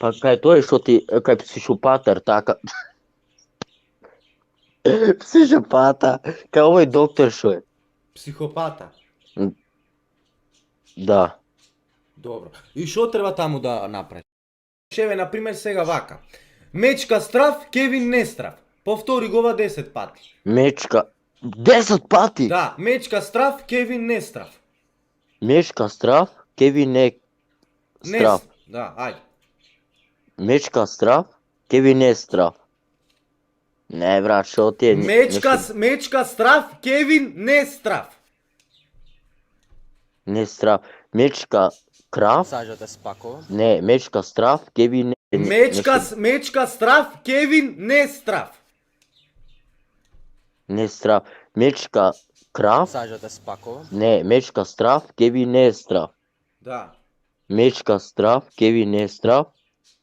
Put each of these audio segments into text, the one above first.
Па кај тој што ти, кај психопатар, така. Психопата, кај овој доктор што е. Психопата. Да. Добро. И што треба таму да направи? Шеве, например, сега вака. Мечка страв, Кевин не страв. Повтори го ова 10 пати. Мечка. 10 пати? Да, мечка страв, Кевин не страв. Мечка страв, Кевин не страв. Да, ајде. Мечка страв, Кевин не страв. Не, брат, што ти е... Мечка страв, Кевин не страв. Не страв. Мечка крав? Сажата спако. Не, мечка страв, Кевин не... Мечка страв, Кевин не страв. Не страв. Мечка крав? Сажата спако. Не, мечка страв, Кевин не е страв. Да. Мечка страв, Кевин не е страв.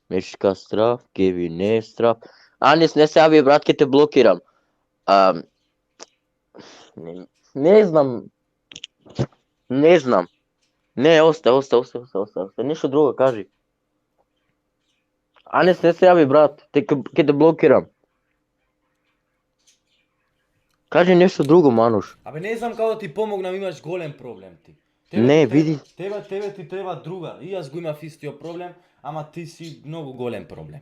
Мечка страв, Кевин не е страв. Анис, не се јави, брат, ке те блокирам. Не знам. Не знам. Не, оста. Нешто друго кажи. Анис, не се јави, брат, ке те блокирам. Кажи нешто друго, Мануш. Абе, не знам како да ти помогнам, имаш голем проблем ти. Не, види. Тебе ти треба друга. И јас го имав истиот проблем, ама ти си многу голем проблем.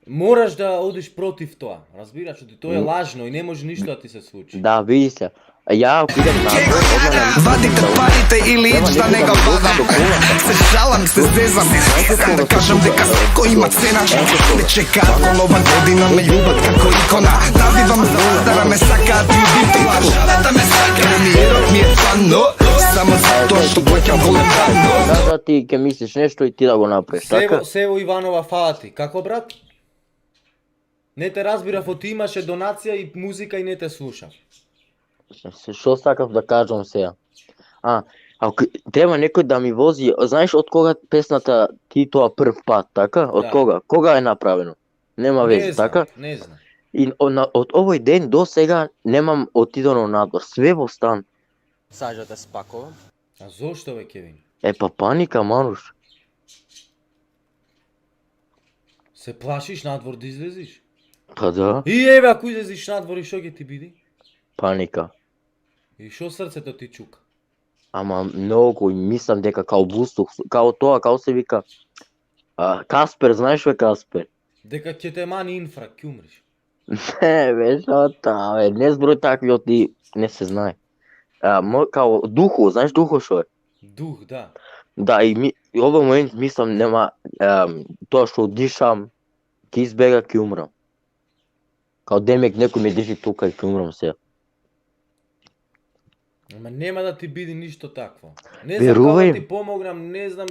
Мораш да одиш против тоа. Разбираш, че тоа е лажно и не може ништо да ти се случи. Да, види се. Ја отидам на Вадите парите или ичта не го вадам. Се шалам, се зезам. Сакам да кажам дека секој има цена. Не чекаат во нова година, ме љубат како икона. Навивам задара, ме сакаат и убитила. Жабата ме сака, премиерот ми е фан, но само затоа што плаќам голем дан. Да, ти ке мислиш нешто и ти да го направиш, така? Сево Иванова, фала ти. Како, брат? Не те разбирав, ти имаше донација и музика и не те слушав. Што сакав да кажам сега? Треба некој да ми вози, знаеш од кога песната Ти тоа прв пат, така? Од кога? Кога е направено? Нема везе, така? Не знам. И од овој ден до сега немам отидено надвор, све во стан. Сажата спако. А зошто, бе, Кевин? Па паника, Мануш. Се плашиш надвор да излезиш? Па да, И еве, ако излезиш надвор и што ќе ти биде? паника. И што срцето ти чука? Ама многу и мислам дека као буstuh, као тоа, као се вика Каспер, знаеш бе Каспер? Дека ќе те мани инфрак, ќе умреш. Не, бе, шота, бе, не зброј такви оти, не се знае. Као духо, знаеш духо шо е? Дух, да. Да, и овој момент мислам нема тоа што дишам, ќе избега, ќе умрам. Као демек некој ме диши тука и ќе умрам сега. Ама нема да ти биде ништо такво. Не знам како Верувај. да ти помогнам, не знам